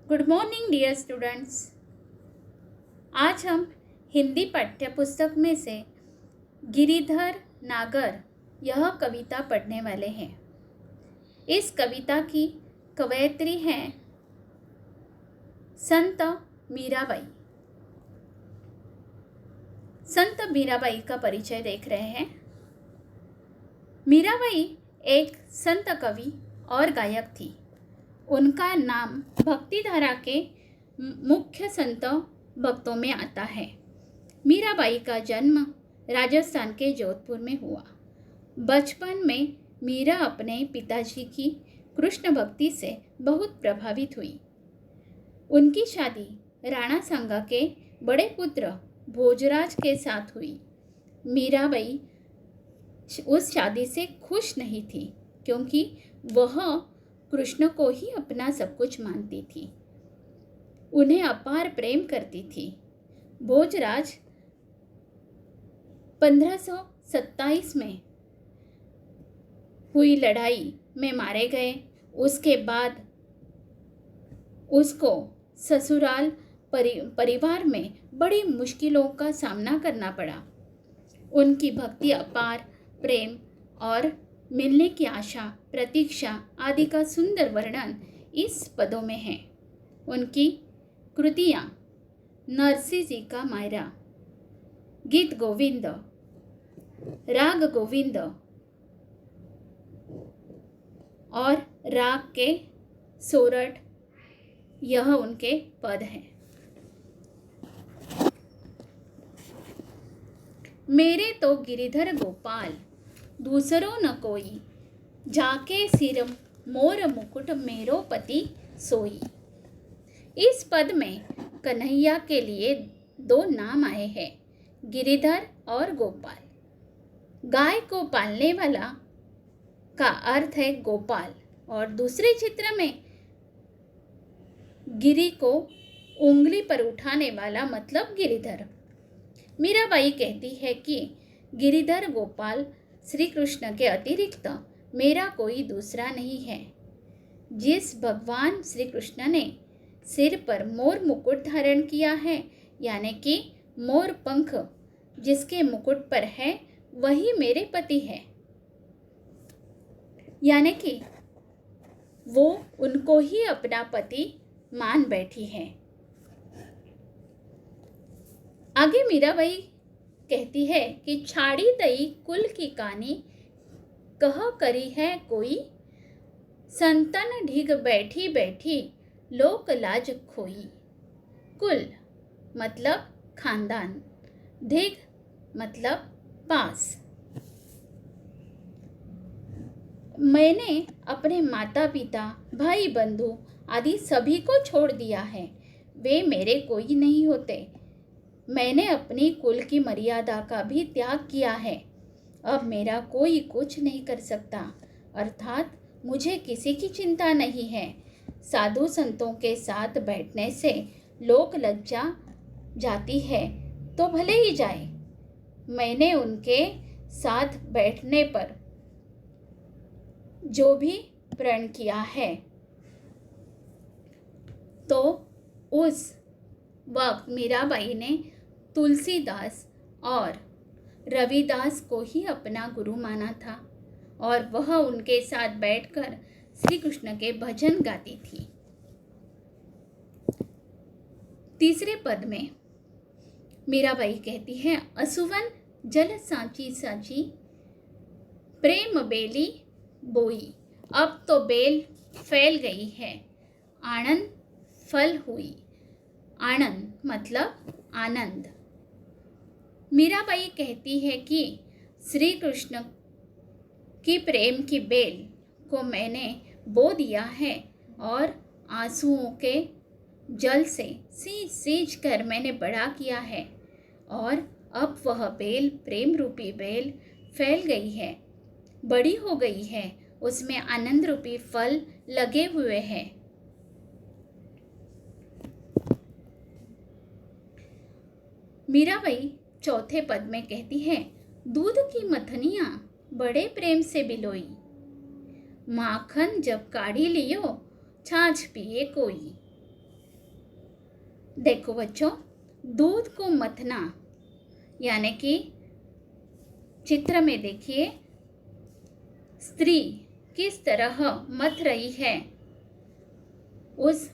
Good morning dear students. आज हम हिंदी पाठ्यपुस्तक में से गिरिधर नागर यह कविता पढ़ने वाले हैं। इस कविता की कवयित्री हैं संत मीराबाई। संत मीराबाई का परिचय देख रहे हैं। मीराबाई एक संत कवि और गायक थी। उनका नाम भक्ति धारा के मुख्य संत भक्तों में आता है। मीराबाई का जन्म राजस्थान के जोधपुर में हुआ। बचपन में मीरा अपने पिताजी की कृष्ण भक्ति से बहुत प्रभावित हुई। उनकी शादी राणा सांगा के बड़े पुत्र भोजराज के साथ हुई। मीराबाई उस शादी से खुश नहीं थी क्योंकि वह कृष्ण को ही अपना सब कुछ मानती थी। उन्हें अपार प्रेम करती थी। भोजराज 1527 में हुई लड़ाई में मारे गए। उसके बाद उसको ससुराल परिवार में बड़ी मुश्किलों का सामना करना पड़ा। उनकी भक्ति, अपार प्रेम और मिलने की आशा, प्रतीक्षा आदि का सुंदर वर्णन इस पदों में है। उनकी कृतियाँ नरसिंह जी का मायरा, गीत गोविंद, राग गोविंद और राग के सोरठ, यह उनके पद हैं। मेरे तो गिरिधर गोपाल दूसरो न कोई, जाके सिर मोर मुकुट मेरो पति सोई। इस पद में कन्हैया के लिए दो नाम आए हैं, गिरिधर और गोपाल। गाय को पालने वाला का अर्थ है गोपाल और दूसरे चित्र में गिरी को उंगली पर उठाने वाला मतलब गिरिधर। मीराबाई कहती है कि गिरिधर गोपाल श्री कृष्ण के अतिरिक्त मेरा कोई दूसरा नहीं है। जिस भगवान श्री कृष्ण ने सिर पर मोर मुकुट धारण किया है, यानी कि मोर पंख जिसके मुकुट पर है, वही मेरे पति है। यानी कि वो उनको ही अपना पति मान बैठी है। आगे मीराबाई कहती है कि छाड़ी दई कुल की कानी, कह करी है कोई, संतन ढिग बैठी बैठी लोक लाज खोई। कुल मतलब खानदान, ढिग मतलब पास। मैंने अपने माता पिता, भाई बंधु आदि सभी को छोड़ दिया है। वे मेरे कोई नहीं होते। मैंने अपनी कुल की मर्यादा का भी त्याग किया है। अब मेरा कोई कुछ नहीं कर सकता, अर्थात मुझे किसी की चिंता नहीं है। साधु संतों के साथ बैठने से लोक लज्जा जाती है तो भले ही जाए। मैंने उनके साथ बैठने पर जो भी प्रण किया है, तो उस वक्त मीराबाई ने तुलसीदास और रविदास को ही अपना गुरु माना था और वह उनके साथ बैठकर श्री कृष्ण के भजन गाती थी। तीसरे पद में मीराबाई कहती है, असुवन जल सांची सांची, प्रेम बेली बोई। अब तो बेल फैल गई है, आनंद फल हुई। आनंद मतलब आनंद। मीराबाई कहती है कि श्री कृष्ण की प्रेम की बेल को मैंने बो दिया है और आंसुओं के जल से सींच सींच कर मैंने बड़ा किया है और अब वह बेल, प्रेम रूपी बेल फैल गई है, बड़ी हो गई है, उसमें आनंद रूपी फल लगे हुए हैं। मीराबाई चौथे पद में कहती है, दूध की मथनियाँ बड़े प्रेम से बिलोई, माखन जब काढ़ी लियो छाछ पिए कोई। देखो बच्चों, दूध को मथना यानी कि चित्र में देखिए स्त्री किस तरह मथ रही है। उस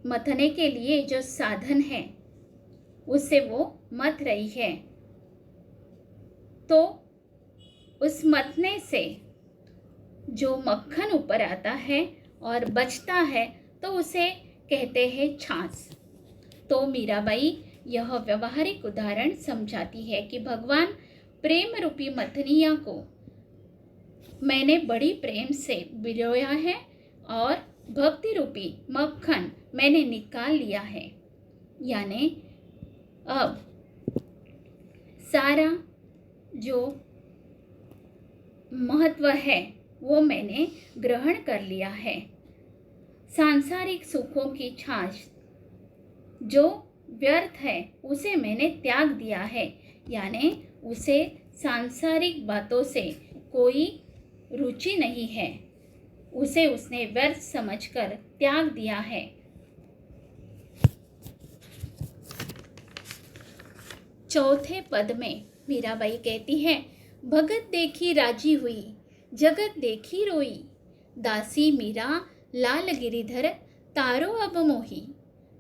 मथने के लिए जो साधन है उससे वो मथ रही है। तो उस मथने से जो मक्खन ऊपर आता है और बचता है तो उसे कहते हैं छाछ। तो मीराबाई यह व्यवहारिक उदाहरण समझाती है कि भगवान प्रेम रूपी मथनिया को मैंने बड़ी प्रेम से बिलोया है और भक्ति रूपी मक्खन मैंने निकाल लिया है। यानी अब सारा जो महत्व है वो मैंने ग्रहण कर लिया है। सांसारिक सुखों की छाछ जो व्यर्थ है उसे मैंने त्याग दिया है। यानी उसे सांसारिक बातों से कोई रुचि नहीं है, उसे उसने व्यर्थ समझकर त्याग दिया है। चौथे पद में मीराबाई कहती है, भगत देखी राजी हुई, जगत देखी रोई, दासी मीरा लाल गिरिधर तारो अब मोही।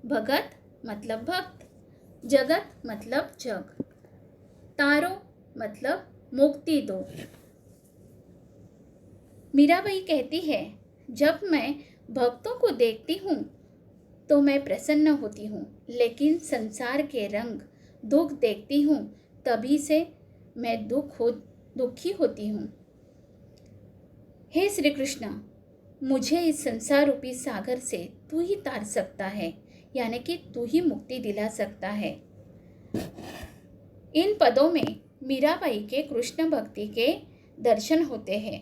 भगत मतलब भक्त, जगत मतलब जग, तारो मतलब मुक्ति दो। मीराबाई कहती है, जब मैं भक्तों को देखती हूँ तो मैं प्रसन्न होती हूँ, लेकिन संसार के रंग दुख देखती हूँ तभी से मैं दुखी होती हूँ। हे श्री कृष्ण, मुझे इस संसार रूपी सागर से तू ही तार सकता है, यानी कि तू ही मुक्ति दिला सकता है। इन पदों में मीराबाई के कृष्ण भक्ति के दर्शन होते हैं।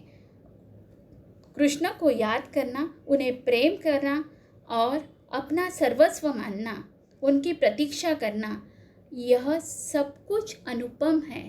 कृष्ण को याद करना, उन्हें प्रेम करना और अपना सर्वस्व मानना, उनकी प्रतीक्षा करना, यह सब कुछ अनुपम है।